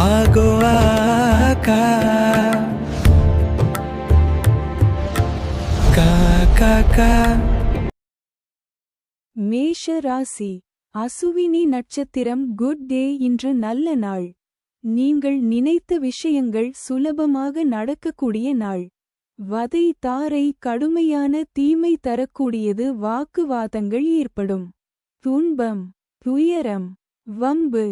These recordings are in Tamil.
ಆಗೋ ಆಕ கா மேஷ ராசி அசுவினி நட்சத்திரம். Good day. இன்று நல்ல நாள். நீங்கள் நினைத்த விஷயங்கள் சுலபமாக நடக்கக்கூடிய நாள். வதை தாரை கடுமையான தீமை தரக்கூடியது. வாக்குவாதங்கள் ஏற்படும். துன்பம், துயரம், வம்பு,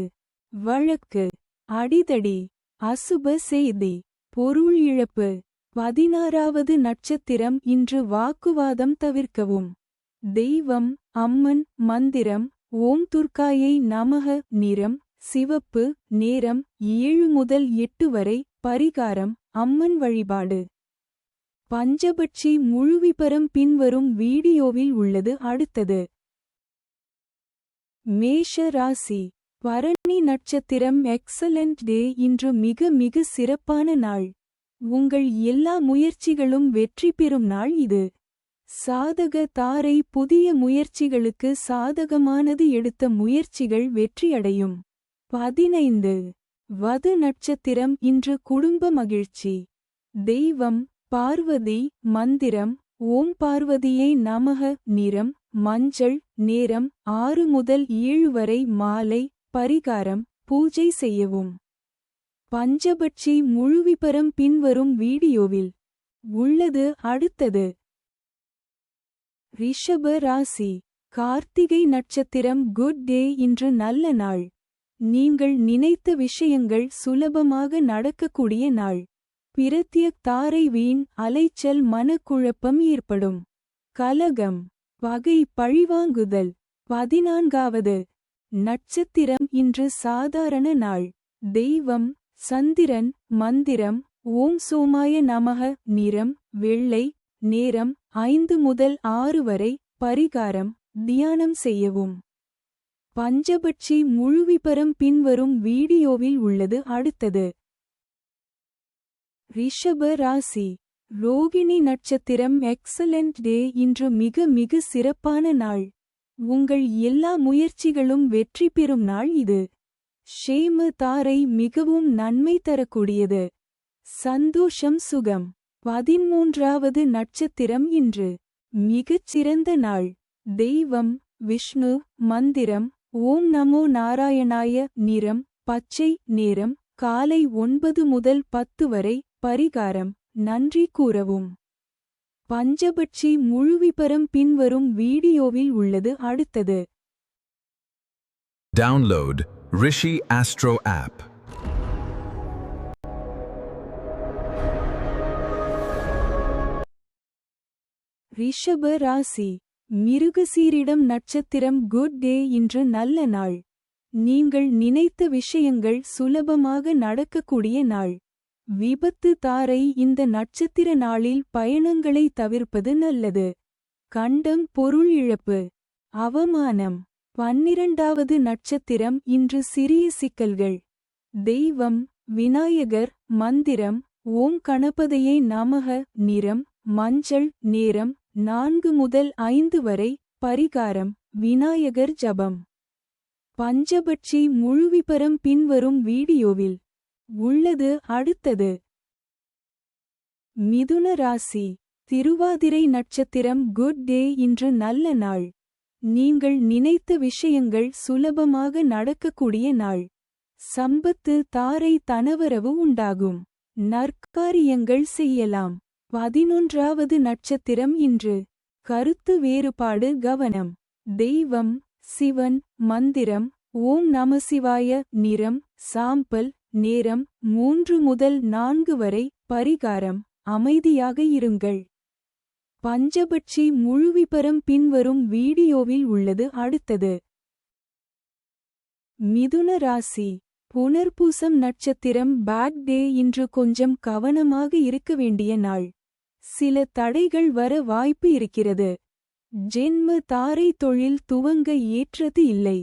வழக்கு, அடிதடி, அசுப செய்தி, பொருள் இழப்பு. 16வது நட்சத்திரம். இன்று வாக்குவாதம் தவிர்க்கவும். தெய்வம், அம்மன், மந்திரம் ஓம் துர்க்காயை நமக. நிறம் சிவப்பு. நேரம் 7 முதல் 8 வரை. பரிகாரம் அம்மன் வழிபாடு. பஞ்சபட்சி முழுவிபரம் பின்வரும் வீடியோவில் உள்ளது. அடுத்தது மேஷ ராசி பரணி நட்சத்திரம். எக்ஸலண்ட் டே. இன்று மிக மிக சிறப்பான நாள். உங்கள் எல்லா முயற்சிகளும் வெற்றி பெறும் நாள் இது. சாதக தாரை புதிய முயற்சிகளுக்கு சாதகமானது. எடுத்த முயற்சிகள் வெற்றியடையும். 15 வது நட்சத்திரம். இன்று குடும்ப மகிழ்ச்சி. தெய்வம் பார்வதி. மந்திரம் ஓம் பார்வதியை நமக. நிறம் மஞ்சள். நேரம் 6 முதல் 7 வரை. மாலை. பரிகாரம் பூஜை செய்யவும். பஞ்சபட்சி முழுவிபரம் பின்வரும் வீடியோவில் உள்ளது. அடுத்தது ரிஷப ராசி கார்த்திகை நட்சத்திரம். Good day. இன்று நல்ல நாள். நீங்கள் நினைத்த விஷயங்கள் சுலபமாக நடக்கக்கூடிய நாள். பிரத்யக் தாரை வீண் அலைச்சல் மனக்குழப்பம் ஏற்படும். கலகம் பகை பழிவாங்குதல். 14வது நட்சத்திரம். இன்று சாதாரண நாள். தெய்வம் சந்திரன். மந்திரம் ஓம் சோமாய நமக. நிறம் வெள்ளை. நேரம் 5 முதல் 6 வரை. பரிகாரம் தியானம் செய்யவும். பஞ்சபட்சி முழுவிபரம் பின்வரும் வீடியோவில் உள்ளது. அடுத்தது ரிஷப ராசி ரோகிணி நட்சத்திரம். எக்ஸலண்ட் டே. இன்று மிக மிக சிறப்பான நாள். உங்கள் எல்லா முயற்சிகளும் வெற்றி பெறும் நாள் இது. ஷேம தாரை மிகவும் நன்மை தரக்கூடியது. சந்தோஷம் சுகம். 13வது நட்சத்திரம். இன்று மிகச் சிறந்த நாள். தெய்வம் விஷ்ணு. மந்திரம் ஓம் நமோ நாராயணாய. நிறம் பச்சை. நேரம் காலை 9 முதல் 10 வரை. பரிகாரம் நன்றி கூறவும். பஞ்சபட்சி முழுவிபரம் பின்வரும் வீடியோவில் உள்ளது. அடுத்தது Download Rishi Astro app. ரிஷப ராசி மிருகசீரிடம் நட்சத்திரம். Good day. இன்று நல்ல நாள். நீங்கள் நினைத்த விஷயங்கள் சுலபமாக நடக்கக்கூடிய நாள். விபத்து தாரை இந்த நட்சத்திர நாளில் பயணங்களை தவிர்ப்பது நல்லது. கண்டம் பொருள் இழப்பு. அவமானம். 12வது நட்சத்திரம். இன்று சிறிய சிக்கல்கள். தெய்வம் விநாயகர். மந்திரம் ஓம் கணபதியை நமக. நிறம் மஞ்சள். நேரம் 4 முதல் 5 வரை. பரிகாரம் விநாயகர் ஜபம். பஞ்சபட்சி முழுவிபரம் பின்வரும் வீடியோவில் உள்ளது. அடுத்தது மிதுன ராசி திருவாதிரை நட்சத்திரம். Good day. இன்று நல்ல நாள். நீங்கள் நினைத்த விஷயங்கள் சுலபமாக நடக்கக்கூடிய நாள். சம்பத்து தாரை தனவரவு உண்டாகும். நற்காரியங்கள் செய்யலாம். 11வது நட்சத்திரம். இன்று கருத்து வேறுபாடு கவனம். தெய்வம் சிவன். மந்திரம் ஓம் நமசிவாய. நிறம் சாம்பல். நேரம் 3 முதல் 4 வரை. பரிகாரம் அமைதியாக இருங்கள். பஞ்சபட்சி முழுவிபரம் பின்வரும் வீடியோவில் உள்ளது. அடுத்தது மிதுன ராசி புனர்பூசம் நட்சத்திரம். Bad day. இன்று கொஞ்சம் கவனமாக இருக்க வேண்டிய நாள். சில தடைகள் வர வாய்ப்பு இருக்கிறது. ஜென்ம தாரை தொழில் துவங்க ஏற்றது இல்லை.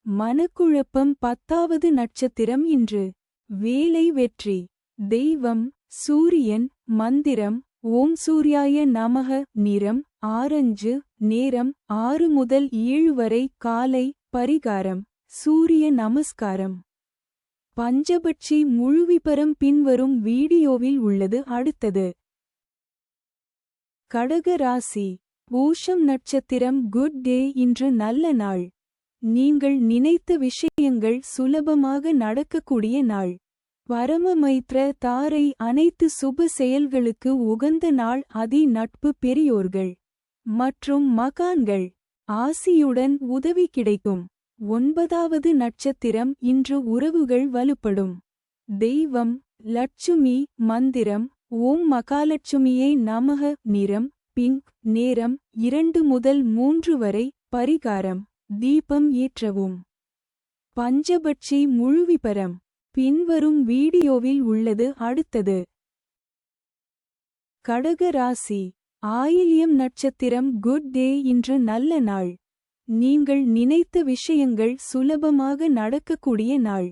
மனக்குழப்பம். 10வது நட்சத்திரம். இன்று வேலை வெற்றி. தெய்வம் சூரியன். மந்திரம் ஓம் சூர்யாய நமக. நிறம் ஆரஞ்சு. நேரம் 6 முதல் 7 வரை. காலை. பரிகாரம் சூரிய நமஸ்காரம். பஞ்சபட்சி முழுவிபரம் பின்வரும் வீடியோவில் உள்ளது அடுத்தது. கடக ராசி. பூஷம் நட்சத்திரம். Good day. இன்று நல்ல நாள். நீங்கள் நினைத்த விஷயங்கள் சுலபமாக நடக்கக்கூடிய நாள். பரமமைத்ர தாரை. அனைத்து சுப செயல்களுக்கு உகந்த நாள். அதி நட்பு. பெரியோர்கள் மற்றும் மகான்கள் ஆசியுடன் உதவி கிடைக்கும். 9வது நட்சத்திரம். இன்று உறவுகள் வலுப்படும். தெய்வம் லட்சுமி. மந்திரம் ஓம் மகாலட்சுமியே நமக. நிறம் பிங்க். நேரம் 2 முதல் 3 வரை. பரிகாரம் தீபம் ஏற்றவும். பஞ்சபட்சி முழுவிபரம் பின்வரும் வீடியோவில் உள்ளது அடுத்தது. கடக ராசி. ஆயில்யம் நட்சத்திரம். Good day. இன்று நல்ல நாள். நீங்கள் நினைத்த விஷயங்கள் சுலபமாக நடக்கக்கூடிய நாள்.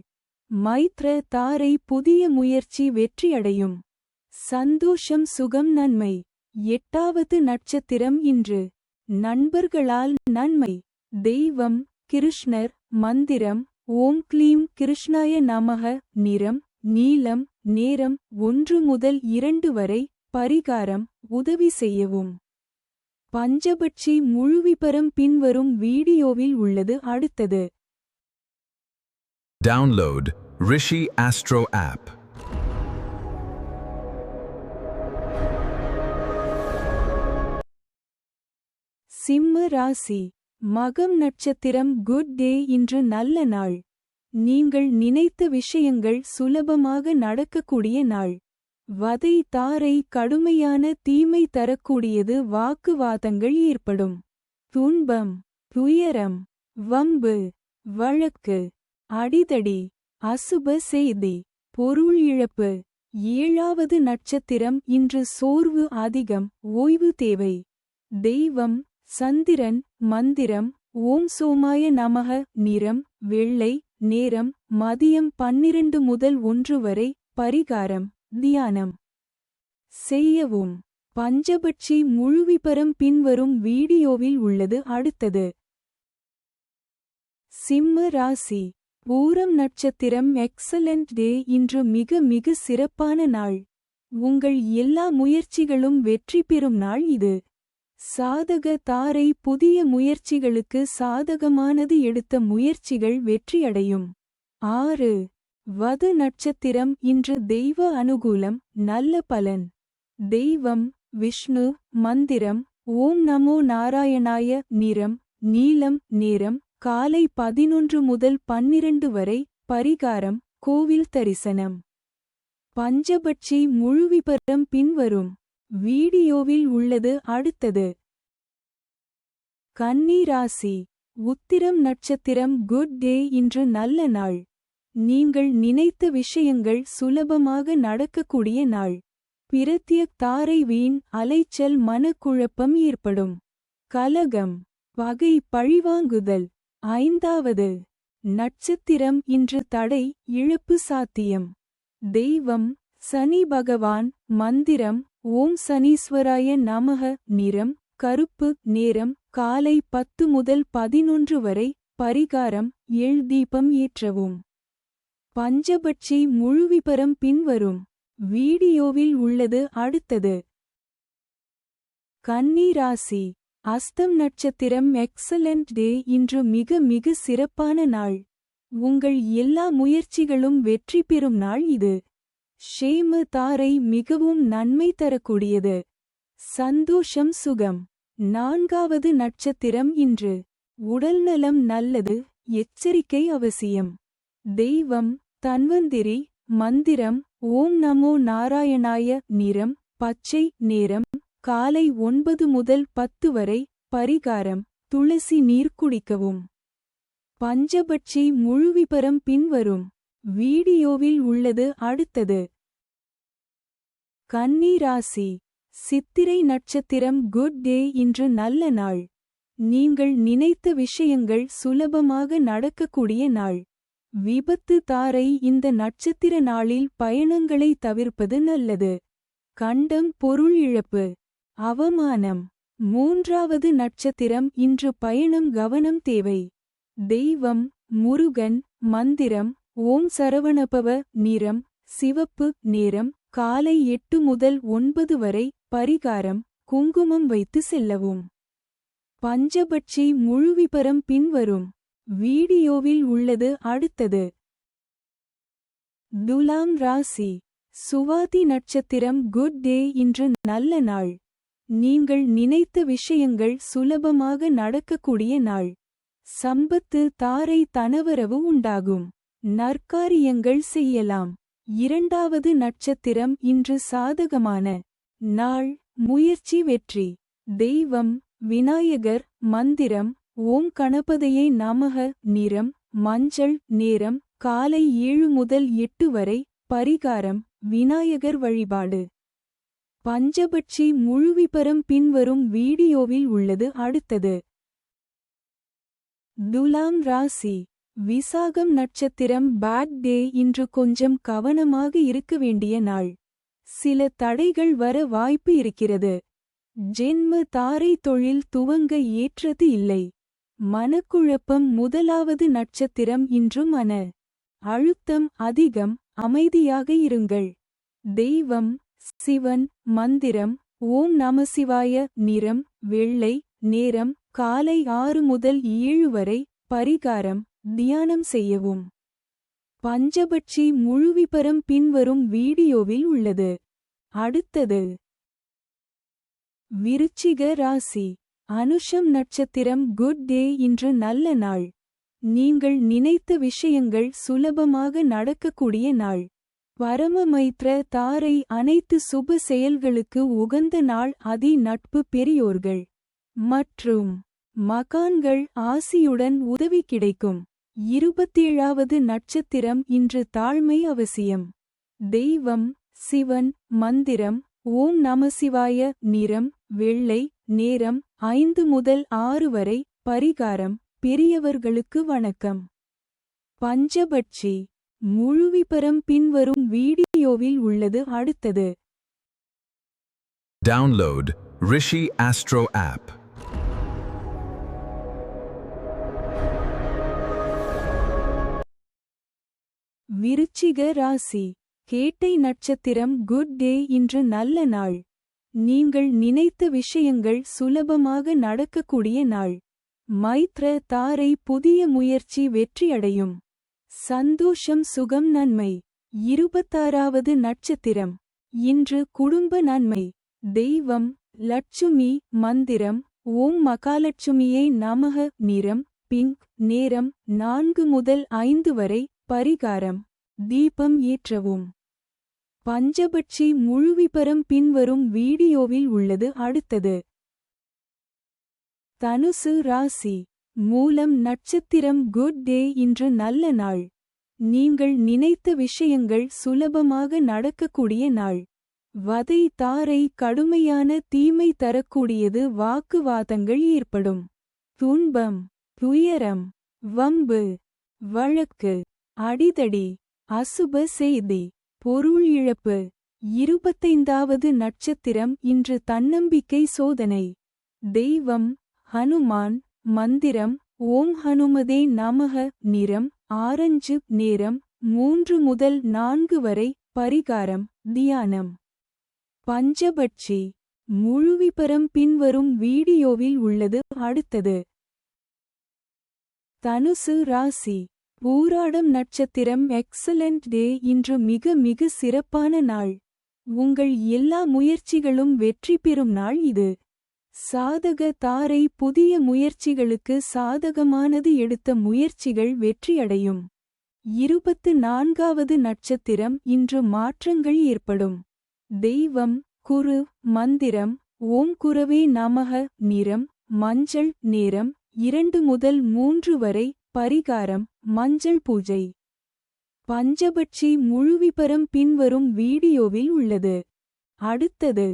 மைத்ர தாரை. புதிய முயற்சி வெற்றியடையும். சந்தோஷம் சுகம் நன்மை. 8வது நட்சத்திரம். இன்று நண்பர்களால் நன்மை. தெய்வம் கிருஷ்ணர். மந்திரம் ஓம் க்ளீம் கிருஷ்ணாய நமக. நிறம் நீலம். நேரம் 1 முதல் 2 வரை. பரிகாரம் உதவி செய்யவும். பஞ்சபட்சி முழுவிபரம் பின்வரும் வீடியோவில் உள்ளது அடுத்தது. Download Rishi Astro app. சிம்ம ராசி. மகம் நட்சத்திரம். Good day. இன்று நல்ல நாள். நீங்கள் நினைத்த விஷயங்கள் சுலபமாக நடக்கக்கூடிய நாள். வதை தாரை. கடுமையான தீமை தரக்கூடியது. வாக்குவாதங்கள் ஏற்படும். துன்பம் துயரம் வம்பு வழக்கு அடிதடி அசுப செய்தி பொருள் இழப்பு. 7வது நட்சத்திரம். இன்று சோர்வு அதிகம். ஓய்வு தேவை. தெய்வம் சந்திரன். மந்திரம் ஓம் சோமாய நமக. நிறம் வெள்ளை. நேரம் மதியம் 12 முதல் 1 வரை. பரிகாரம் தியானம் செய்யவும். பஞ்சபட்சி முழுவிபரம் பின்வரும் வீடியோவில் உள்ளது அடுத்தது. சிம்ம ராசி. பூரம் நட்சத்திரம். எக்ஸலண்ட் டே. இன்று மிக மிக சிறப்பான நாள். உங்கள் எல்லா முயற்சிகளும் வெற்றி பெறும் நாள் இது. சாதக தாரை. புதிய முயற்சிகளுக்கு சாதகமானது. எடுத்த முயற்சிகள் வெற்றியடையும். 6. வது நட்சத்திரம். இன்று தெய்வ அனுகூலம். நல்ல பலன். தெய்வம் விஷ்ணு. மந்திரம் ஓம் நமோ நாராயணாய. நிறம் நீலம். நேரம் காலை 11 முதல் 12 வரை. பரிகாரம் கோவில் தரிசனம். பஞ்சபட்சி முழுவிபரம் பின்வரும் வீடியோவில் உள்ளது அடுத்தது. கன்னி ராசி. உத்திரம் நட்சத்திரம். Good day. இன்று நல்ல நாள். நீங்கள் நினைத்த விஷயங்கள் சுலபமாக நடக்கக்கூடிய நாள். பிரத்யக் தாரை. வீண் அலைச்சல் மனக்குழப்பம் ஏற்படும். கலகம் பகை பழிவாங்குதல். 5வது நட்சத்திரம். இன்று தடை இழப்பு சாத்தியம். தெய்வம் சனி பகவான். மந்திரம் ஓம் சனீஸ்வராய நமக. நிறம் கருப்பு. நேரம் காலை 10 முதல் 11 வரை. பரிகாரம் எள் தீபம் ஏற்றவும். பஞ்சபட்சி முழுவிபரம் பின்வரும் வீடியோவில் உள்ளது அடுத்தது. கன்னி ராசி. அஸ்தம் நட்சத்திரம். எக்ஸலண்ட் டே. இன்று மிக மிக சிறப்பான நாள். உங்கள் எல்லா முயற்சிகளும் வெற்றி பெறும் நாள் இது. ஷேம தாரை. மிகவும் நன்மை தரக்கூடியது. சந்தோஷம் சுகம். 4வது நட்சத்திரம். இன்று உடல்நலம் நல்லது. எச்சரிக்கை அவசியம். தெய்வம் தன்வந்திரி. மந்திரம் ஓம் நமோ நாராயணாய. நிறம் பச்சை. நேரம் காலை 9 முதல் 10 வரை. பரிகாரம் துளசி நீர் குடிக்கவும். பஞ்சபட்சி முழுவிபரம் பின்வரும் வீடியோவில் உள்ளது அடுத்தது. கன்னி ராசி. சித்திரை நட்சத்திரம். Good day. இன்று நல்ல நாள். நீங்கள் நினைத்த விஷயங்கள் சுலபமாக நடக்கக்கூடிய நாள். விபத்து தாரை. இந்த நட்சத்திர நாளில் பயணங்களை தவிர்ப்பது நல்லது. கண்டம் பொருள் இழப்பு அவமானம். 3வது நட்சத்திரம். இன்று பயணம் கவனம் தேவை. தெய்வம் முருகன். மந்திரம் ஓம் சரவணபவ. நிறம் சிவப்பு. நேரம் காலை 8 முதல் 9 வரை. பரிகாரம் குங்குமம் வைத்து செல்லவும். பஞ்சபட்சி முழுவிபரம் பின்வரும் வீடியோவில் உள்ளது. அடுத்தது துலாம் ராசி. சுவாதி நட்சத்திரம். Good day. இன்று நல்ல நாள். நீங்கள் நினைத்த விஷயங்கள் சுலபமாக நடக்கக்கூடிய நாள். சம்பத்து தாரை தனவரவு உண்டாகும். நற்காரியங்கள் செய்யலாம். இரண்டாவது நட்சத்திரம். இன்று சாதகமான நாள். முயற்சி வெற்றி. தெய்வம் விநாயகர். மந்திரம் ஓம் கணபதையை நமக. நிறம் மஞ்சள். நேரம் காலை 7 முதல் 8 வரை. பரிகாரம் விநாயகர் வழிபாடு. பஞ்சபட்சி முழுவிபரம் பின்வரும் வீடியோவில் உள்ளது. அடுத்தது துலாம் ராசி. விசாகம் நட்சத்திரம். Bad day. இன்று கொஞ்சம் கவனமாக இருக்க வேண்டிய நாள். சில தடைகள் வர வாய்ப்பு இருக்கிறது. ஜென்ம தாரை தொழில் துவங்க ஏற்றது இல்லை. மனக்குழப்பம். முதலாவது நட்சத்திரம். இன்று மன அழுத்தம் அதிகம். அமைதியாக இருங்கள். தெய்வம் சிவன். மந்திரம் ஓம் நமசிவாய. நிறம் வெள்ளை. நேரம் காலை 6 முதல் 7 வரை. பரிகாரம் தியானம் செய்யவும். பஞ்சபட்சி முழுவிபரம் பின்வரும் வீடியோவில் உள்ளது. அடுத்தது விருச்சிக ராசி. அனுஷம் நட்சத்திரம். Good day. இன்று நல்ல நாள். நீங்கள் நினைத்த விஷயங்கள் சுலபமாக நடக்கக்கூடிய நாள். பரமமைத்ர தாரை. அனைத்து சுப செயல்களுக்கு உகந்த நாள். அதி நட்பு. பெரியோர்கள் மற்றும் மகான்கள் ஆசியுடன் உதவி கிடைக்கும். 27வது நட்சத்திரம். இன்று தாழ்மை அவசியம். தெய்வம் சிவன். மந்திரம் ஓம் நமசிவாய. நிறம் வெள்ளை. நேரம் 5 முதல் 6 வரை. பரிகாரம் பெரியவர்களுக்கு வணக்கம். பஞ்சபட்சி முழுவிபரம் பின்வரும் வீடியோவில் உள்ளது. அடுத்தது Download Rishi Astro app. விருச்சிக ராசி. கேட்டை நட்சத்திரம். Good day. இன்று நல்ல நாள். நீங்கள் நினைத்த விஷயங்கள் சுலபமாக நடக்கக்கூடிய நாள். மைத்ர தாரை. புதிய முயற்சி வெற்றியடையும். சந்தோஷம் சுகம் நன்மை. 26வது நட்சத்திரம். இன்று குடும்ப நன்மை. தெய்வம் லட்சுமி. மந்திரம் ஓம் மகாலட்சுமியை நமக. நிறம் பிங்க். நேரம் 4 முதல் 5 வரை. பரிகாரம் தீபம் ஏற்றவும். பஞ்சபட்சி முழுவிபரம் பின்வரும் வீடியோவில் உள்ளது. அடுத்தது தனுசு ராசி. மூலம் நட்சத்திரம். Good day. இன்று நல்ல நாள். நீங்கள் நினைத்த விஷயங்கள் சுலபமாக நடக்கக்கூடிய நாள். வதை தாரை. கடுமையான தீமை தரக்கூடியது. வாக்குவாதங்கள் ஏற்படும். துன்பம் துயரம் வம்பு வழக்கு அடிதடி. அசுப செய்தி பொருள் இழப்பு. 25வது நட்சத்திரம். இன்று தன்னம்பிக்கை சோதனை. தெய்வம் ஹனுமான். மந்திரம் ஓம் ஹனுமதே நமக. நிறம் ஆரஞ்சு. நேரம் 3 முதல் 4 வரை. பரிகாரம் தியானம். பஞ்சபட்சி முழுவிபரம் பின்வரும் வீடியோவில் உள்ளது. அடுத்தது தனுசு ராசி. பூராடம் நட்சத்திரம். எக்ஸலண்ட் டே. இன்று மிக மிக சிறப்பான நாள். உங்கள் எல்லா முயற்சிகளும் வெற்றி பெறும் நாள் இது. சாதக தாரை. புதிய முயற்சிகளுக்கு சாதகமானது. எடுத்த முயற்சிகள் வெற்றியடையும். 24வது நட்சத்திரம். இன்று மாற்றங்கள் ஏற்படும். தெய்வம் குரு. மந்திரம் ஓம் குரவே நமக. நிறம் மஞ்சள். நேரம் 2 முதல் 3 வரை. பரிகாரம் மஞ்சள் பூஜை. பஞ்சபட்சி முழுவிபரம் பின்வரும் வீடியோவில் உள்ளது. அடுத்தது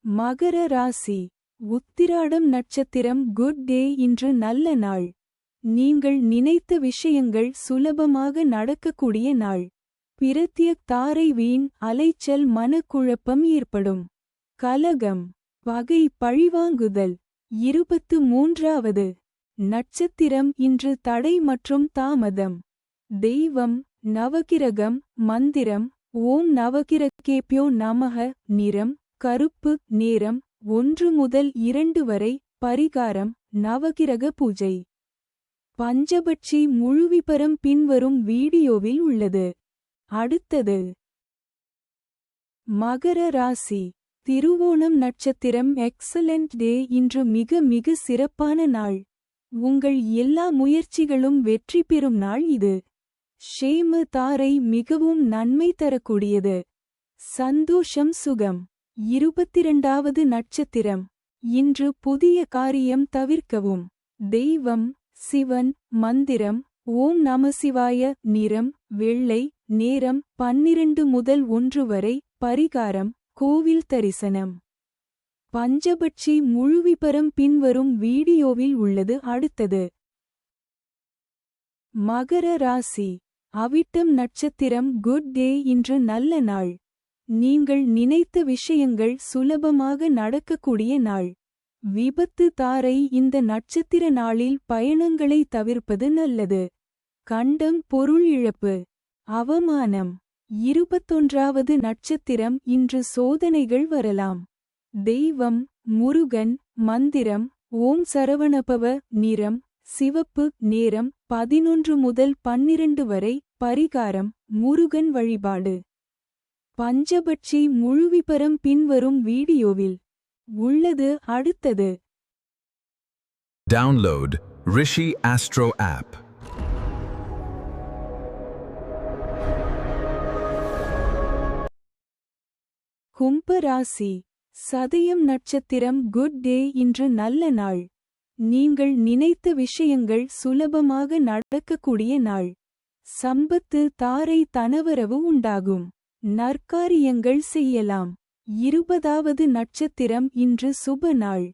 மகர ராசி. உத்திராடம் நட்சத்திரம். Good day. இன்று நல்ல நாள். நீங்கள் நினைத்த விஷயங்கள் சுலபமாக நடக்கக்கூடிய நாள். பிரத்யக் தாரை. வீண் அலைச்சல். மனக்குழப்பம் ஏற்படும். கலகம் பகை பழிவாங்குதல். 23வது நட்சத்திரம். இன்று தடை மற்றும் தாமதம். தெய்வம் நவகிரகம் மந்திரம் ஓம் நவகிரகேப்யோ நமக நிறம் கருப்பு நேரம் 1 முதல் 2 வரை பரிகாரம் நவகிரக பூஜை பஞ்சபட்சி முழுவிபரம் பின்வரும் வீடியோவில் உள்ளது. அடுத்தது மகர ராசி திருவோணம் நட்சத்திரம் எக்ஸலென்ட் டே. இன்று மிக மிக சிறப்பான நாள். உங்கள் எல்லா முயற்சிகளும் வெற்றி பெறும் நாள் இது. ஷேம தாரை மிகவும் நன்மை தரக்கூடியது. சந்தோஷம் சுகம். 22வது நட்சத்திரம். இன்று புதிய காரியம் தவிர்க்கவும். தெய்வம் சிவன் மந்திரம் ஓம் நமசிவாய நிறம் வெள்ளை நேரம் 12 முதல் 1 வரை பரிகாரம் கோவில் தரிசனம் பஞ்சபட்சி முழுவிபரம் பின்வரும் வீடியோவில் உள்ளது. அடுத்தது மகர ராசி அவிட்டம் நட்சத்திரம் குட் டே. இன்று நல்ல நாள். நீங்கள் நினைத்த விஷயங்கள் சுலபமாக நடக்கக்கூடிய நாள். விபத்து தாரை இந்த நட்சத்திர நாளில் பயணங்களை தவிர்ப்பது நல்லது. கண்டம் பொருள் இழப்பு அவமானம். 21வது நட்சத்திரம். இன்று சோதனைகள் வரலாம். தெய்வம் முருகன் மந்திரம் ஓம் சரவணபவ நிறம் சிவப்பு நேரம் 11 முதல் 12 வரை பரிகாரம் முருகன் வழிபாடு பஞ்சபட்சி முழுவிபரம் பின்வரும் வீடியோவில் உள்ளது. அடுத்தது Download Rishi Astro app. கும்ப ராசி சதயம் நட்சத்திரம் குட் டே. இன்று நல்ல நாள். நீங்கள் நினைத்த விஷயங்கள் சுலபமாக நடக்கக்கூடிய நாள். சம்பத்து தாரை தனவரவு உண்டாகும். நற்காரியங்கள் செய்யலாம். 20வது நட்சத்திரம். இன்று சுப நாள்.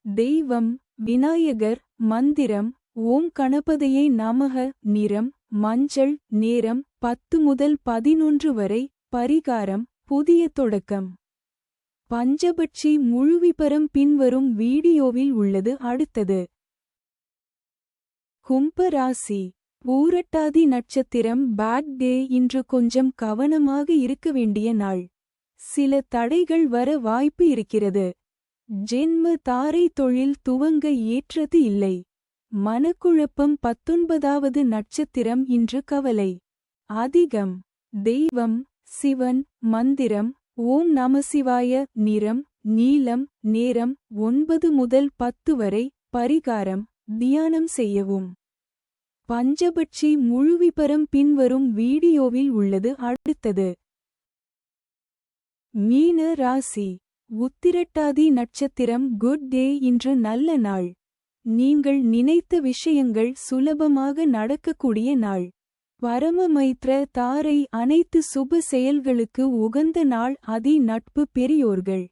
தெய்வம் விநாயகர் மந்திரம் ஓம் கணபதியே நமக நிறம் மஞ்சள் நேரம் 10 முதல் 11 வரை பரிகாரம் புதிய தொடக்கம் பஞ்சபட்சி முழுவிபரம் பின்வரும் வீடியோவில் உள்ளது. அடுத்தது கும்ப ராசி பூரட்டாதி நட்சத்திரம் பேட் டே. இன்று கொஞ்சம் கவனமாக இருக்க வேண்டிய நாள். சில தடைகள் வர வாய்ப்பு இருக்கிறது. ஜென்ம தாரை தொழில் துவங்க ஏற்றது இல்லை. மனக்குழப்பம். 19வது நட்சத்திரம். இன்று கவலை அதிகம். தெய்வம் சிவன் மந்திரம் ஓம் நமசிவாய நிறம் நீலம் நேரம் 9 முதல் 10 வரை பரிகாரம் தியானம் செய்யவும் பஞ்சபட்சி முழுவிபரம் பின்வரும் வீடியோவில் உள்ளது. அடுத்தது மீன ராசி உத்திரட்டாதி நட்சத்திரம் குட் டே. இன்று நல்ல நாள். நீங்கள் நினைத்த விஷயங்கள் சுலபமாக நடக்கக்கூடிய நாள். பரமமைத்ர தாரை அனைத்து சுப செயல்களுக்கு உகந்த நாள். அதி நட்பு பெரியோர்கள்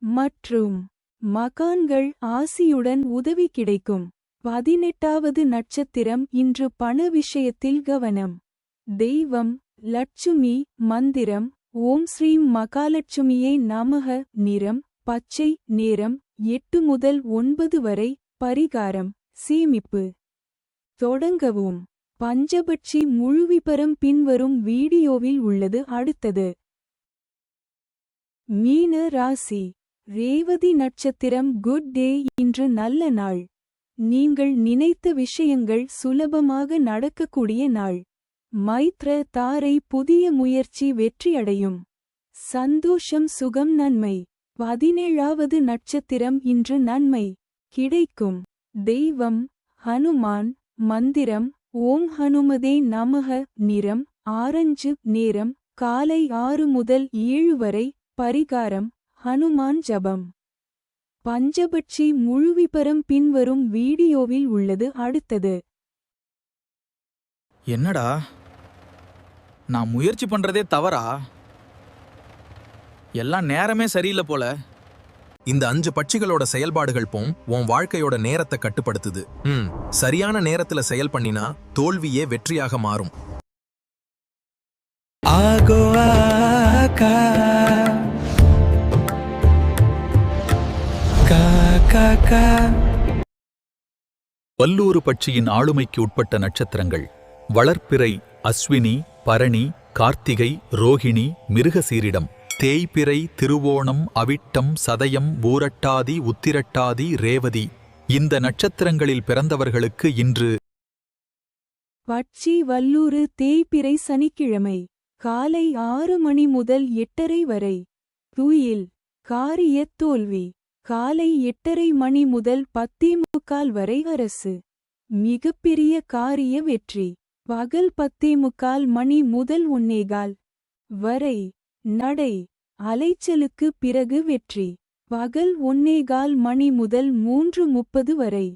மற்றும் மகான்கள் ஆசியுடன் உதவி கிடைக்கும். 18வது நட்சத்திரம். இன்று பண விஷயத்தில் கவனம். தெய்வம் லட்சுமி மந்திரம் ஓம் ஸ்ரீம் மகாலட்சுமியே நமக நிறம் பச்சை நேரம் 8 முதல் 9 வரை பரிகாரம் சேமிப்பு தொடங்கவும் பஞ்சபட்சி முழுவிபரம் பின்வரும் வீடியோவில் உள்ளது. அடுத்தது மீன ராசி ரேவதி நட்சத்திரம் குட் டே. இன்று நல்ல நாள். நீங்கள் நினைத்த விஷயங்கள் சுலபமாக நடக்கக்கூடிய நாள். மைத்ர தாரை புதிய முயற்சி வெற்றியடையும். சந்தோஷம் சுகம் நன்மை. 17வது நட்சத்திரம். இன்று நன்மை கிடைக்கும். தெய்வம் ஹனுமான் மந்திரம் ஓம் ஹனுமதே நமக நிறம் ஆரஞ்சு நேரம் காலை 6 முதல் 7 வரை பரிகாரம் ஹனுமான் ஜபம் பஞ்சபட்சி முழுவிபரம் பின்வரும் வீடியோவில் உள்ளது. அடுத்தது என்னடா நான் முயற்சி பண்றதே தவறா? எல்லாம் நேரமே சரியில்லை போல. இந்த 5 பட்சிகளோட செயல்பாடுகள் போம் உன் வாழ்க்கையோட நேரத்தை கட்டுப்படுத்துது. சரியான நேரத்துல செயல் பண்ணினா தோல்வியே வெற்றியாக மாறும். ஆகோ ஆகா கா கா கா. பல்லூறு பட்சியின் ஆளுமைக்கு உட்பட்ட நட்சத்திரங்கள் வளர்ப்பிறை அஸ்வினி, பரணி, கார்த்திகை, ரோகிணி, மிருகசீரிடம். தேய்பிறை, திருவோணம், அவிட்டம், சதயம், பூரட்டாதி, உத்திரட்டாதி, ரேவதி. இந்த நட்சத்திரங்களில் பிறந்தவர்களுக்கு இன்று பட்சி வல்லூறு தேய்பிறை சனிக்கிழமை காலை 6 மணி முதல் 8:30 வரை. துயில் காரியத் தோல்வி காலை 8:30 மணி முதல் 10:45 வரை. அரசு மிகப்பெரிய காரிய வெற்றி பகல் 10:45 மணி முதல் 1:15 வரை. நடை அலைச்சலுக்கு பிறகு வெற்றி பகல் 1:15 மணி முதல் 3:30 வரை.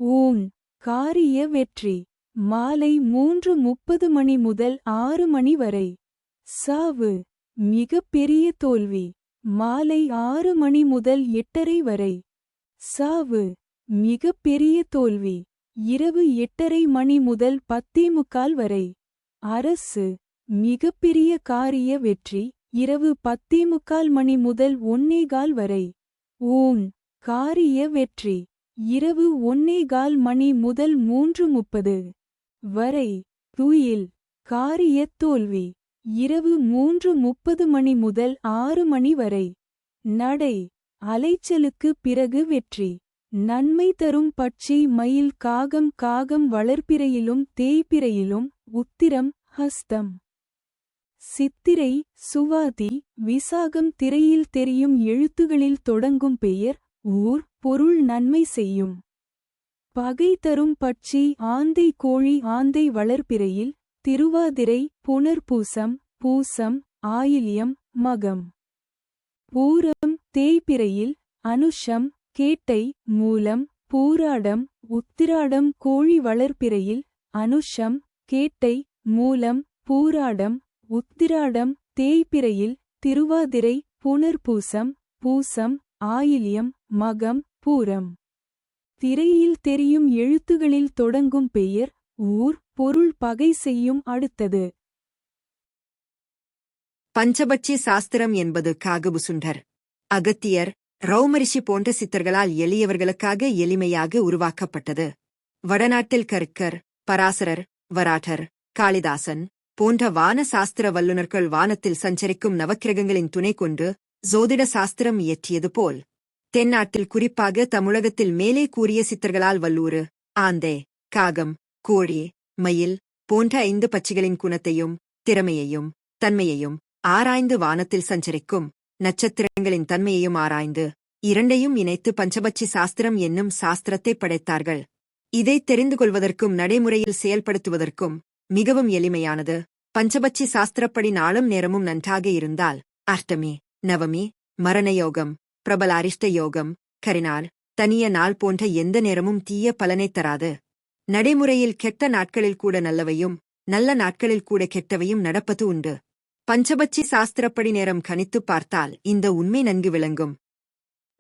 ஊன் காரிய வெற்றி மாலை 3:30 மணி முதல் 6 மணி வரை. சாவு மிகப்பெரிய தோல்வி மாலை 6 மணி முதல் 8:30 வரை. சாவு மிகப்பெரிய தோல்வி இரவு 8:30 மணி முதல் 10:45 வரை. அரசு மிகப்பெரிய காரிய வெற்றி இரவு 10:45 மணி முதல் 1:15 வரை. ஊன் காரிய வெற்றி இரவு 1:15 மணி முதல் 3:30 வரை. துயில் காரியத் தோல்வி இரவு 3:30 மணி முதல் 6 மணி வரை. நடை அலைச்சலுக்கு பிறகு வெற்றி நன்மை தரும் பட்சி மயில் காகம். காகம் வளர்ப்பிறையிலும் தேய்பிறையிலும். உத்திரம் ஹஸ்தம் சித்திரை சுவாதி விசாகம். திரையில் தெரியும் எழுத்துகளில் தொடங்கும் பெயர் ஊர் பொருள் நன்மை செய்யும். பகை தரும் பட்சி ஆந்தை கோழி. ஆந்தை வளர்ப்பிறையில் திருவாதிரை புனர்பூசம் பூசம் ஆயில்யம் மகம். பூரம் தேய்பிறையில் அனுஷம் கேட்டை மூலம். பூராடம் உத்திராடம் கோழி வளர்ப்பிறையில் அனுஷம் கேட்டை மூலம். பூராடம் உத்திராடம் தேய்பிறையில் திருவாதிரை புனர்பூசம் பூசம் ஆயில்யம் மகம் பூரம். திரையில் தெரியும் எழுத்துகளில் தொடங்கும் பெயர் ஊர் பொருள் பகை செய்யும். அடுத்தது பஞ்சபட்சி சாஸ்திரம் என்பது காகபுசுண்டர், அகத்தியர், ரௌமரிஷி போன்ற சித்தர்களால் எளியவர்களுக்காக எளிமையாக உருவாக்கப்பட்டது. வடநாட்டில் கர்க்கர், பராசரர், வராட்டர், காளிதாசன் போன்ற வான சாஸ்திர வல்லுநர்கள் வானத்தில் சஞ்சரிக்கும் நவக்கிரகங்களின் துணை கொண்டு ஜோதிட சாஸ்திரம் இயற்றியது போல், தென்னாட்டில் குறிப்பாக தமிழகத்தில் மேலே கூறிய சித்தர்களால் வல்லூறு, ஆந்தே, காகம், கோழி, மயில் போன்ற 5 பட்சிகளின் குணத்தையும் திறமையையும் தன்மையையும் ஆராய்ந்து வானத்தில் சஞ்சரிக்கும் நட்சத்திரங்களின் தன்மையையும் ஆராய்ந்து இரண்டையும் இணைத்து பஞ்சபட்சி சாஸ்திரம் என்னும் சாஸ்திரத்தை படைத்தார்கள். இதை தெரிந்து கொள்வதற்கும் நடைமுறையில் செயல்படுத்துவதற்கும் மிகவும் எளிமையானது. பஞ்சபட்சி சாஸ்திரப்படி நாளும் நேரமும் நன்றாக இருந்தால் அஷ்டமி, நவமி, மரணயோகம், பிரபல அரிஷ்ட யோகம், கரிநாள், தனிய நாள் போன்ற எந்த நேரமும் தீய பலனைத் தராது. நடைமுறையில் கெட்ட நாட்களில் கூட நல்லவையும் நல்ல நாட்களில் கூட கெட்டவையும் நடப்பது உண்டு. பஞ்சபட்சி சாஸ்திரப்படி நேரம் கணித்துப் பார்த்தால் இந்த உண்மை நன்கு விளங்கும்.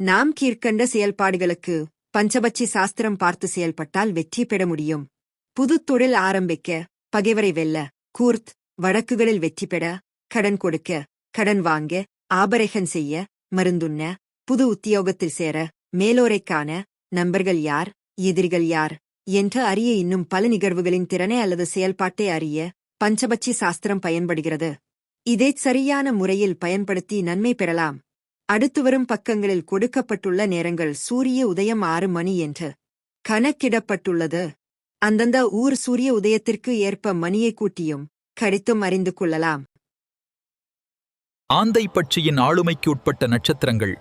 நாம் கீழ்க்கண்ட செயல்பாடுகளுக்கு பஞ்சபட்சி சாஸ்திரம் பார்த்து செயல்பட்டால் வெற்றி பெற முடியும். புது தொழில் ஆரம்பிக்க, பகைவரை வெல்ல, கூர்த் வழக்குகளில் வெற்றி பெற, கடன் கொடுக்க, கடன் வாங்க, ஆபரேஷன் செய்ய, மருந்துண்ண, புது உத்தியோகத்தில் சேர, மேலோரைக் காண, நண்பர்கள் யார், எதிரிகள் யார் என்று அறிய, இன்னும் பல நிகழ்வுகளின் திறனை அல்லது செயல்பாட்டை அறிய பஞ்சபட்சி சாஸ்திரம் பயன்படுகிறது. இதைச் சரியான முறையில் பயன்படுத்தி நன்மை பெறலாம். அடுத்து வரும் பக்கங்களில் கொடுக்கப்பட்டுள்ள நேரங்கள் சூரிய உதயம் 6 மணி என்று கணக்கிடப்பட்டுள்ளது. அந்தந்த ஊர் சூரிய உதயத்திற்கு ஏற்ப மணியை கூட்டியும் கழித்தும் அறிந்து கொள்ளலாம். ஆந்தை பட்சியின் ஆளுமைக்கு உட்பட்ட நட்சத்திரங்கள்: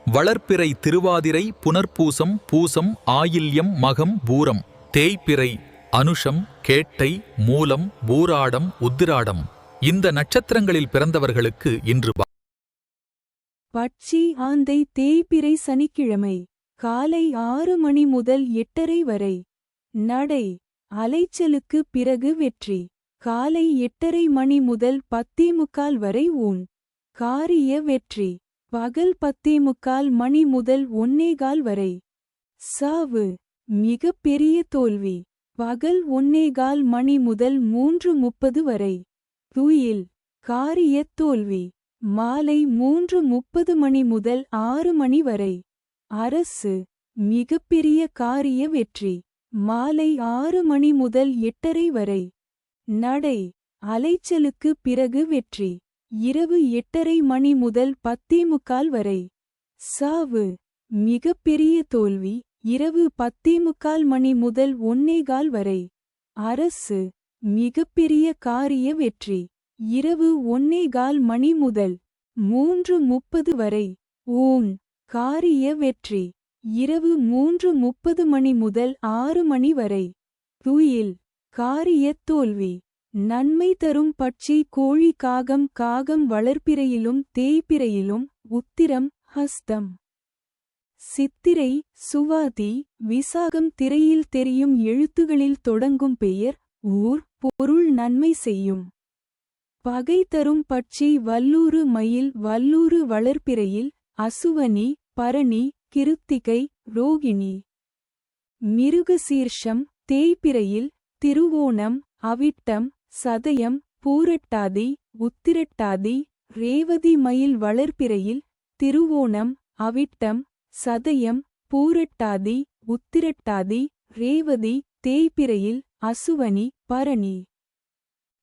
வளர்ப்பிறை திருவாதிரை, புனர்பூசம், பூசம், ஆயில்யம், மகம், பூரம். தேய்பிறை அனுஷம், கேட்டை, மூலம், பூராடம், உத்திராடம். இந்த நட்சத்திரங்களில் பிறந்தவர்களுக்கு இன்று பட்சி ஆந்தை தேய்பிறை சனிக்கிழமை காலை 6 மணி முதல் 8:30 வரை. நடை அலைச்சலுக்கு பிறகு வெற்றி காலை 8:30 மணி முதல் 10:45 வரை. ஊன் காரிய வெற்றி பகல் 10:45 மணி முதல் 1:15 வரை. சாவு மிகப்பெரிய தோல்வி பகல் 1:15 மணி முதல் 3:30 வரை. துயில் காரியத் தோல்வி மாலை 3:30 மணி முதல் 6 மணி வரை. அரசு மிகப்பெரிய காரிய வெற்றி மாலை 6 மணி முதல் 8:30 வரை. நடை அலைச்சலுக்கு பிறகு வெற்றி. இரவு 8:30 மணி முதல் 10:45 வரை. சாவு மிகப்பெரிய தோல்வி. இரவு 10:45 மணி முதல் 1:15 வரை. அரசு மிகப்பெரிய காரிய வெற்றி. இரவு 1:15 மணி முதல் 3:30 வரை. ஊன் காரிய வெற்றி. இரவு 3:30 மணி முதல் 6 மணி வரை. துயில் காரிய தோல்வி. நன்மை தரும் பட்சி கோழி காகம். காகம் வளர்ப்பிறையிலும் தேய்பிறையிலும். உத்திரம் ஹஸ்தம். சித்திரை சுவாதி விசாகம் திரையில் தெரியும் எழுத்துகளில் தொடங்கும் பெயர் ஊர் பொருள் நன்மை செய்யும். பகை தரும் பட்சி வல்லூறு மயில். வல்லூறு வளர்ப்பிறையில் அசுவனி பரணி கிருத்திகை ரோகிணி. மிருகசீர்ஷம் தேய்பிறையில் திருவோணம் அவிட்டம் சதயம் பூரட்டாதி உத்திரட்டாதி. ரேவதி மயில் வளர்ப்பிறையில் திருவோணம் அவிட்டம் சதயம் பூரட்டாதி உத்திரட்டாதி. ரேவதி தேய்பிறையில் அசுவனி பரணி.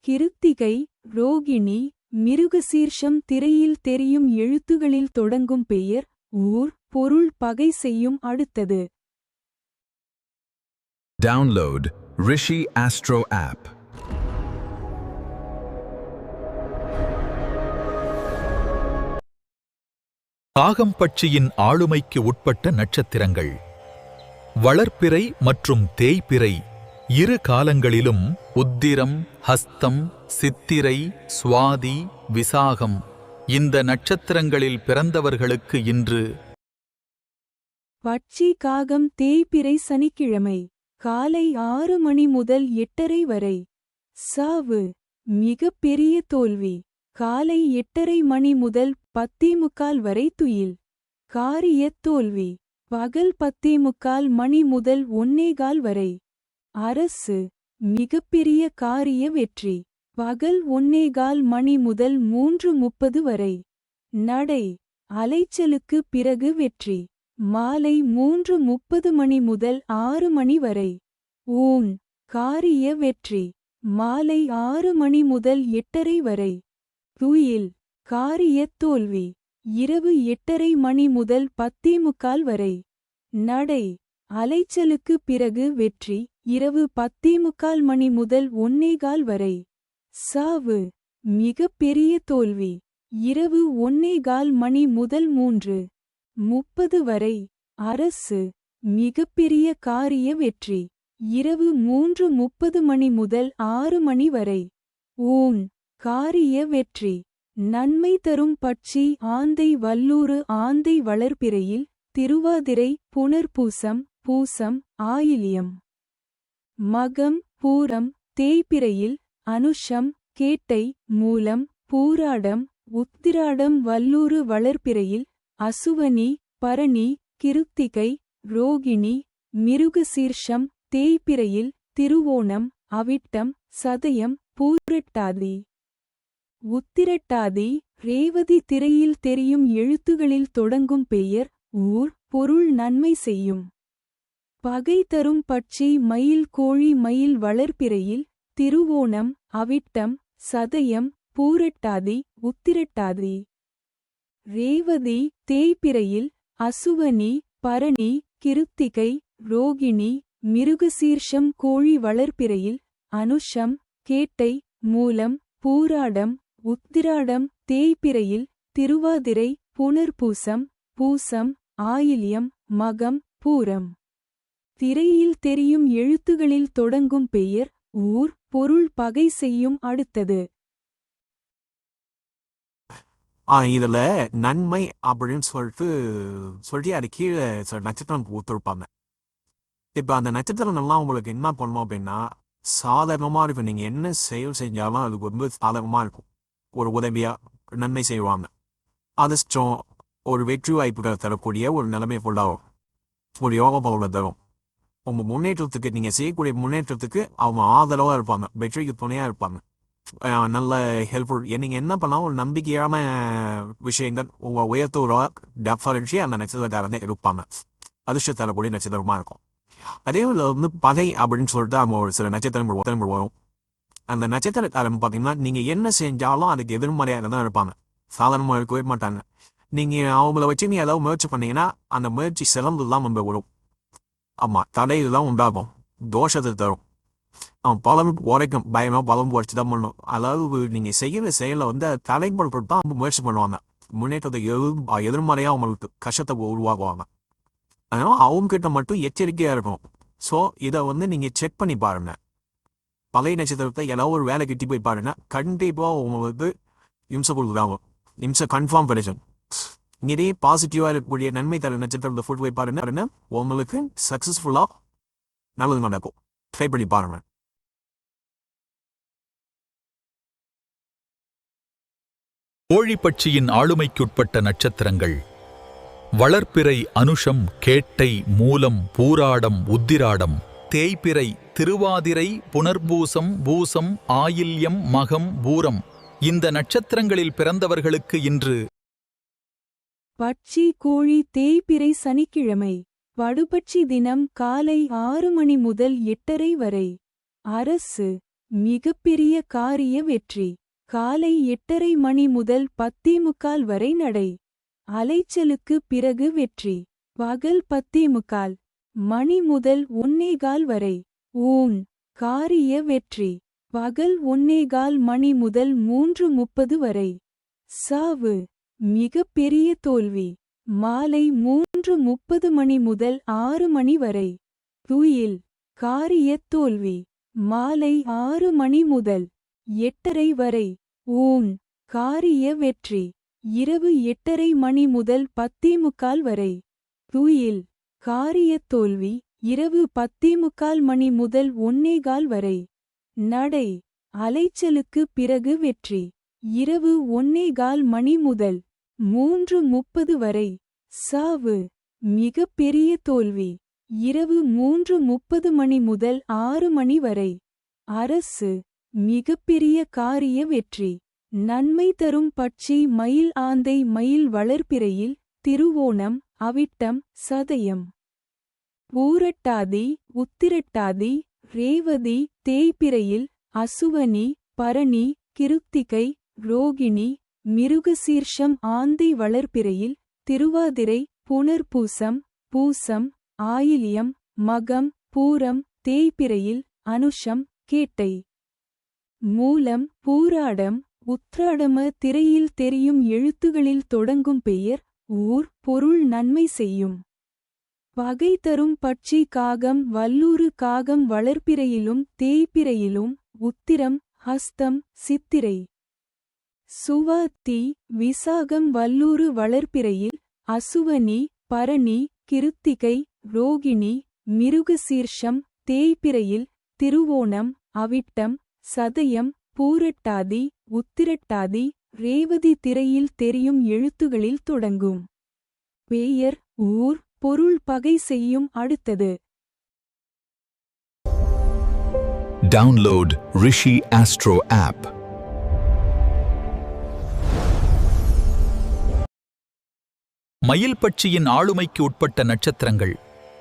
கிருத்திகை ரோகிணி. மிருகசீர்ஷம் திரையில் தெரியும் எழுத்துகளில் தொடங்கும் பெயர் ஊர் பொருள் பகை செய்யும். அடுத்தது Download Rishi Astro app. காகம் பட்சியின் ஆளுமைக்கு உட்பட்ட நட்சத்திரங்கள். வளர்ப்பிறை மற்றும் தேய்பிறை இரு காலங்களிலும் உத்திரம் ஹஸ்தம் சித்திரை சுவாதி விசாகம் இந்த நட்சத்திரங்களில் பிறந்தவர்களுக்கு இன்று பட்சி காகம் தேய்பிறை சனிக்கிழமை காலை 6 மணி முதல் 8:30 வரை. சாவு மிகப்பெரிய தோல்வி. காலை 8:30 மணி முதல் 10:45 வரை. துயில் காரிய தோல்வி. பகல் 10:45 மணி முதல் 1:15 வரை. அரசு மிகப்பெரிய காரிய வெற்றி. பகல் 1:15 மணி முதல் 3:30 வரை. நடை அலைச்சலுக்கு பிறகு வெற்றி. மாலை 3:30 மணி முதல் 6 மணி வரை. ஊன் காரிய வெற்றி. மாலை 6 மணி முதல் 8:30 வரை. துயில் காரிய தோல்வி. இரவு 8:30 மணி முதல் 10:45 வரை. நடை அலைச்சலுக்கு பிறகு வெற்றி. இரவு 10:45 மணி முதல் 1:15 வரை. சாவு மிகப்பெரிய தோல்வி. இரவு 1:15 மணி முதல் 3:30 வரை. அரசு மிகப்பெரிய காரிய வெற்றி. இரவு 3:30 மணி முதல் 6 மணி வரை. ஊன் காரிய வெற்றி. நன்மை தரும் பட்சி ஆந்தை. வல்லூறு ஆந்தை வளர்ப்பிறையில் திருவாதிரை புனர்பூசம் பூசம் ஆயில்யம். மகம் பூரம் தேய்பிறையில் அனுஷம் கேட்டை மூலம் பூராடம் உத்திராடம். வல்லூறு வளர்ப்பிறையில் அசுவனி பரணி கிருத்திகை ரோகிணி. மிருகசீர்ஷம் தேய்பிறையில் திருவோணம் அவிட்டம் சதயம் பூரட்டாதி உத்திரட்டாதி. ரேவதி திரையில் தெரியும் எழுத்துகளில் தொடங்கும் பெயர் ஊர் பொருள் நன்மை செய்யும். பகை தரும் பட்சி மயில் கோழி. மயில் வளர்ப்பிறையில் திருவோணம் அவிட்டம் சதயம் பூரட்டாதி உத்திரட்டாதி. ரேவதி தேய்பிறையில் அசுவனி பரணி கிருத்திகை ரோகிணி. மிருகசீர்ஷம் கோழி வளர்ப்பிறையில் அனுஷம் கேட்டை மூலம் பூராடம் உத்திராடம். தேய்பிறையில் திருவாதிரை புனர்பூசம் பூசம் ஆயில்யம் மகம் பூரம். திரையில் தெரியும் எழுத்துகளில் தொடங்கும் பெயர் ஊர் பொருள் பகை செய்யும். அடுத்தது இதுல நன்மை அப்படின்னு சொல்லிட்டு அது கீழே சில நட்சத்திரம் கொடுத்துருப்பாங்க. இப்ப அந்த நட்சத்திரம் எல்லாம் உங்களுக்கு என்ன பண்ணும் அப்படின்னா சாதாரணமா இருக்கும். நீங்க என்ன செயல் செஞ்சாலும் அதுக்கு ரொம்ப சாதகமா இருக்கும். ஒரு உதவியா நன்மை செய்வாங்க. அதிர்ஷ்டம் ஒரு வெற்றி வாய்ப்புகள் தரக்கூடிய ஒரு நிலைமை ஃபுல்லாகும். ஒரு யோக பலனை தரும். உங்க முன்னேற்றத்துக்கு நீங்க செய்யக்கூடிய முன்னேற்றத்துக்கு அவங்க ஆதரவா இருப்பாங்க. வெற்றிக்கு துணையா இருப்பாங்க. நல்ல ஹெல்ப்ஃபுல். நீங்க என்ன பண்ணாலும் ஒரு நம்பிக்கையான விஷயங்கள் உங்க உயர்த்தோட டெஃபரன்ஸி அந்த நட்சத்திரக்காரங்க இருப்பாங்க. அதிர்ஷ்டம் தரக்கூடிய நட்சத்திரமா இருக்கும். அதே பகை அப்படின்னு சொல்லிட்டு அவங்க ஒரு சில நட்சத்திரங்கள் வரும். அந்த நட்சத்திரக்காரன் பார்த்தீங்கன்னா நீங்கள் என்ன செஞ்சாலும் அதுக்கு எதிர்மறையாக தான் இருப்பாங்க. சாதாரணமாக இருக்கவே மாட்டாங்க. நீங்கள் அவங்கள வச்சு நீ ஏதாவது முயற்சி பண்ணீங்கன்னா அந்த முயற்சி சிறந்து தான் வந்து வரும். ஆமாம், தடையில் தான் உண்டாகும், தோஷத்தை தரும். பலம் உரைக்கும், பயமாக பலம் உரைச்சி தான் பண்ணணும். அதாவது நீங்கள் செய்கிற செயலை வந்து தடைப்படுத்த தான் முயற்சி பண்ணுவாங்க. முன்னேற்றத்தை எதிர்மறையாக அவங்களுக்கு கஷ்டத்தை உருவாக்குவாங்க. அதனால் அவங்ககிட்ட மட்டும் எச்சரிக்கையாக இருக்கும். ஸோ இதை வந்து நீங்கள் செக் பண்ணி பாருங்க. பழைய நட்சத்திரத்தை ஏதாவது ஒரு வேலை கிட்டி போய் பாருங்க, கண்டிப்பாக உங்களுக்கு இம்சை கொடுக்குறாங்க. இம்சை கன்ஃபார்ம் கிடைக்கும். இதே பாசிட்டிவாக இருக்கக்கூடிய நன்மை தர நட்சத்திரத்தை ஃபுட் போய் பாருங்க, உங்களுக்கு சக்ஸஸ்ஃபுல்லாக நல்லது நடக்கும். ட்ரை பண்ணி பாருங்க. கோழிப்பட்சியின் ஆளுமைக்குட்பட்ட நட்சத்திரங்கள்: வளர்ப்பிறை அனுஷம், கேட்டை, மூலம், பூராடம், உத்திராடம். தேய்பிறை திருவாதிரை, புனர்பூசம், பூசம், ஆயில்யம், மகம், பூரம். இந்த நட்சத்திரங்களில் பிறந்தவர்களுக்கு இன்று பட்சி கோழி தேய்பிறை சனிக்கிழமை. படுபட்சி தினம் காலை 6 மணி முதல் 8:30 வரை. அரசு மிகப்பெரிய காரிய வெற்றி. காலை 8:30 மணி முதல் 10:45 வரை நடை. அலைச்சலுக்கு பிறகு வெற்றி. பகல் 10:45 மணி முதல் 1:15 வரை. ஊன் காரிய வெற்றி. பகல் 1:15 மணி முதல் 3:30 வரை. சாவு மிகப்பெரிய தோல்வி. மாலை 3:30 மணி முதல் 6 மணி வரை. துயில் காரிய தோல்வி. மாலை 6 மணி முதல் 8:30 வரை. ஊன் காரிய வெற்றி. இரவு 8:30 மணி முதல் 10:45 வரை. துயில் காரிய தோல்வி. இரவு 10:45 மணி முதல் 1:15 வரை. நடை அலைச்சலுக்கு பிறகு வெற்றி. இரவு 1:15 மணி முதல் 3:30 வரை. சாவு மிகப்பெரிய தோல்வி. இரவு 3:30 மணி முதல் 6 மணி வரை. அரசு மிகப்பெரிய காரிய வெற்றி. நன்மை தரும் பட்சி மயில் ஆந்தை மயில் வளர்ப்பிறையில் திருவோணம், அவிட்டம், சதயம், பூரட்டாதி, உத்திரட்டாதி, ரேவதி. தேய்பிறையில் அசுவனி, பரணி, கிருத்திகை, ரோகிணி, மிருகசீர்ஷம். ஆந்தை வளர்ப்பிறையில் திருவாதிரை, புனர்பூசம், பூசம், ஆயில்யம், மகம், பூரம். தேய்பிறையில் அனுஷம், கேட்டை, மூலம், பூராடம், உத்ராடம. திரையில் தெரியும் எழுத்துகளில் தொடங்கும் பெயர், ஊர், பொருள் நன்மை செய்யும். பகை தரும் பட்சி காகம் வல்லூறு. காகம் வளர்ப்பிறையிலும் தேய்பிறையிலும் உத்திரம், ஹஸ்தம், சித்திரை, சுவாதி, விசாகம். வல்லூறு வளர்ப்பிறையில் அசுவனி, பரணி, கிருத்திகை, ரோகிணி, மிருகசீர்ஷம். தேய்பிறையில் திருவோணம், அவிட்டம், சதயம், பூரட்டாதி, உத்திரட்டாதி, ரேவதி. திரையில் தெரியும் எழுத்துகளில் தொடங்கும் பெயர், ஊர், பொருள். பகை செய்யும். அடுத்தது Download Rishi Astro app. மயில் பட்சியின் ஆளுமைக்கு உட்பட்ட நட்சத்திரங்கள்: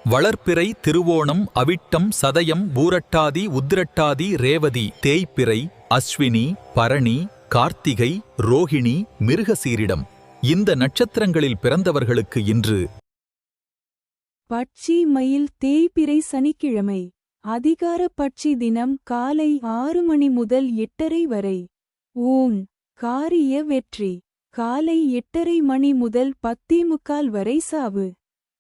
வளர்ப்பிறை திருவோணம், அவிட்டம், சதயம், பூரட்டாதி, உத்திரட்டாதி, ரேவதி. தேய்பிறை அஸ்வினி, பரணி, கார்த்திகை, ரோகிணி, மிருகசீரிடம். இந்த நட்சத்திரங்களில் பிறந்தவர்களுக்கு இன்று பட்சி மயில் தேய்பிறை சனிக்கிழமை. அதிகார பட்சி தினம் காலை 6 மணி முதல் 8:30 வரை. ஊன் காரிய வெற்றி. காலை 8:30 மணி முதல் 10:45 வரை. சாவு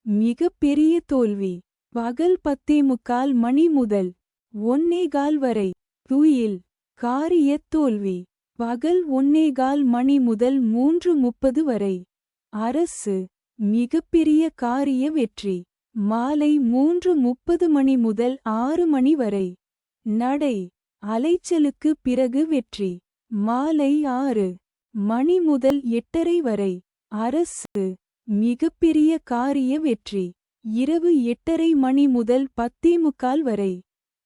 மிகப்பெரிய தோல்வி. பகல் 10:45 மணி முதல் 1:15 வரை. துயில் காரிய தோல்வி. பகல் 1:15 மணி முதல் 3:30 வரை. அரசு மிகப்பெரிய காரிய வெற்றி. மாலை 3:30 மணி முதல் 6 மணி வரை. நடை அலைச்சலுக்கு பிறகு வெற்றி. மாலை 6 மணி முதல் 8:30 வரை. அரசு மிகப்பெரிய காரிய வெற்றி. இரவு 8:30 மணி முதல் 10:45 வரை.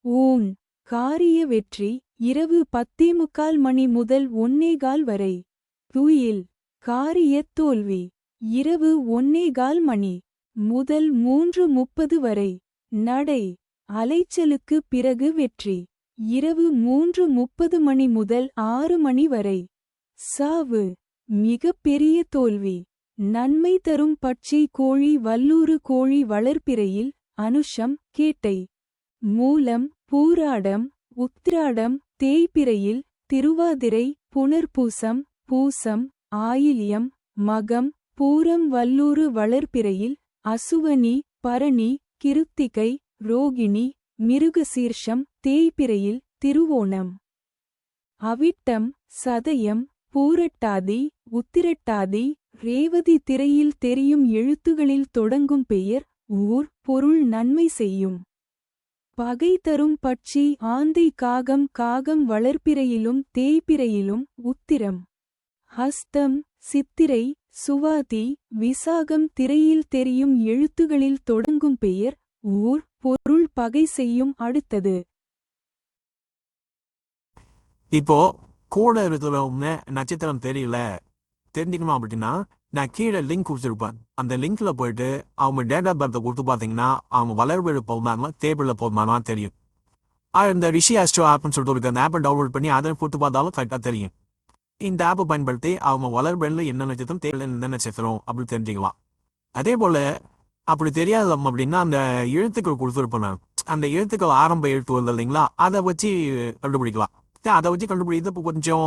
ஊன் காரிய வெற்றி. இரவு 10:45 மணி முதல் 1:15 வரை. துயில் காரிய தோல்வி. இரவு 1:15 மணி முதல் 3:30 வரை. நடை அலைச்சலுக்கு பிறகு வெற்றி. இரவு 3:30 மணி முதல் 6 மணி வரை. சாவு மிகப் பெரிய தோல்வி. நன்மை தரும் பட்சி கோழி வல்லூறு கோழி வளர்ப்பிறையில் அனுஷம் கேட்டை. மூலம் பூராடம் உத்திராடம் தேய்பிறையில் திருவாதிரை புனர்பூசம் பூசம் ஆயில்யம் மகம் பூரம் வல்லூறு வளர்ப்பிறையில் அசுவனி பரணி கிருத்திகை ரோகிணி மிருகசீர்ஷம் தேய்பிறையில் திருவோணம். அவிட்டம் சதயம் பூரட்டாதி உத்திரட்டாதி ரேவதி திரையில் தெரியும் எழுத்துகளில் தொடங்கும் பெயர் ஊர் பொருள் நன்மை செய்யும். பகை தரும் பட்சி ஆந்தை காகம் காகம் வளர்ப்பிறையிலும் தேய்பிறையிலும் உத்திரம். ஹஸ்தம் சித்திரை சுவாதி விசாகம் திரையில் தெரியும் எழுத்துகளில் தொடங்கும் பெயர் ஊர் பொருள் பகை செய்யும். அடுத்தது இப்போ கூட இருக்கிற நட்சத்திரம் தெரியல தெரிஞ்சுக்கணும் அப்படின்னா நான் கீழே லிங்க் கொடுத்துருப்பேன். அந்த லிங்க்ல போயிட்டு அவங்க டேட் ஆஃப் பர்த்தை கொடுத்து பார்த்தீங்கன்னா அவங்க வளர்வெழு போகுமானா டேபிளில் போகுமானா தெரியும். இந்த ரிஷி ஆஸ்ட்ரோ ஆப்னு சொல்லிட்டு இருக்கு. அந்த ஆப்பை டவுன்லோட் பண்ணி அதை கொடுத்து பார்த்தாலும் கரெக்டாக தெரியும். இந்த ஆப்பை பயன்படுத்தி அவங்க வளர்வெளில் என்ன நட்சத்திரம் தேவையில்லை என்ன நட்சத்திரம் அப்படின்னு தெரிஞ்சுக்கலாம். அதே போல அப்படி தெரியாது அப்படின்னா அந்த எழுத்துக்கள் கொடுத்துருப்பேன் நான். அந்த எழுத்துக்கள் ஆரம்ப எழுத்து வருது இல்லைங்களா, அதை வச்சு கண்டுபிடிக்கலாம். அதை வச்சு கண்டுபிடிக்கிறது இப்போ கொஞ்சம்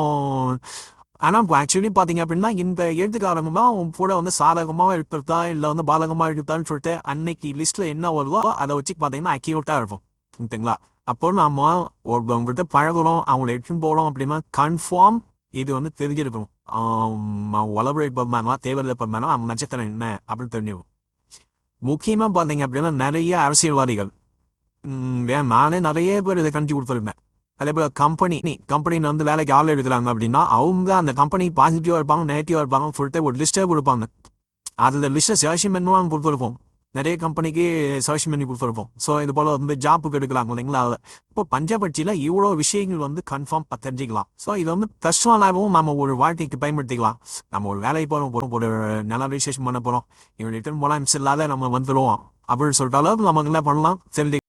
ஆனால் இப்போ ஆக்சுவலி பார்த்தீங்க அப்படின்னா இந்த எழுத்துக்காரங்கமாக அவங்க கூட வந்து சாதகமாக இருக்கிறதா இல்லை வந்து பாதகமாக இருக்கிறதான்னு சொல்லிட்டு அன்னைக்கு லிஸ்ட்டில் என்ன வருதோ அதை வச்சு பார்த்தீங்கன்னா அக்யூரேட்டாக இருக்கும். ஓகேங்களா? அப்போ நம்ம ஒருத்தவங்கள்ட்ட பழகுறோம் அவங்கள எடுத்துன்னு போகிறோம் அப்படின்னா கன்ஃபார்ம் இது வந்து தெரிஞ்சிருக்கணும். வளர்பிறை பருமானா தேவையில்லை பருமானா அவங்க நட்சத்திரம் என்ன அப்படின்னு தெரிஞ்சிருக்கும். முக்கியமாக பார்த்தீங்க அப்படின்னா நிறைய அரசியல்வாதிகள் நானே நிறைய பேர் இதை கண்டிச்சு கொடுத்துருந்தேன். அதே போல் கம்பெனின்னு வந்து வேலைக்கு ஆள் எடுக்கிறாங்க அப்படின்னா அவங்க அந்த கம்பெனி பாசிட்டிவாக இருப்பாங்க நெகட்டிவாக இருப்பாங்க சொல்லிட்டு ஒரு லிஸ்ட்டே கொடுப்பாங்க. அதில் லிஸ்ட்டை சர்ச் பண்ணுவாங்க கொடுத்துருப்போம். நிறைய கம்பெனிக்கு சர்ச் பண்ணி கொடுத்துருப்போம். ஸோ இது போல் வந்து ஜாப்புக்கு எடுக்கிறாங்க இல்லைங்களா. இப்போ பஞ்சபட்சியில் இவ்வளோ விஷயங்கள் வந்து கன்ஃபார்ம் தெரிஞ்சிக்கலாம். ஸோ இது வந்து கஷ்டமாகவும் நம்ம ஒரு வாழ்க்கைக்கு பயன்படுத்திக்கலாம். நம்ம ஒரு வேலைக்கு போகிறோம் ஒரு நல்ல ரிஜிஸ்ட்ரேஷன் பண்ண போகிறோம் இவங்க ரிட்டர்ன் போனால் மிஸ் இல்லாத நம்ம வந்துடுவோம் அப்படின்னு சொல்லிட்டாலும் நமக்கு என்ன பண்ணலாம் தெரிஞ்சு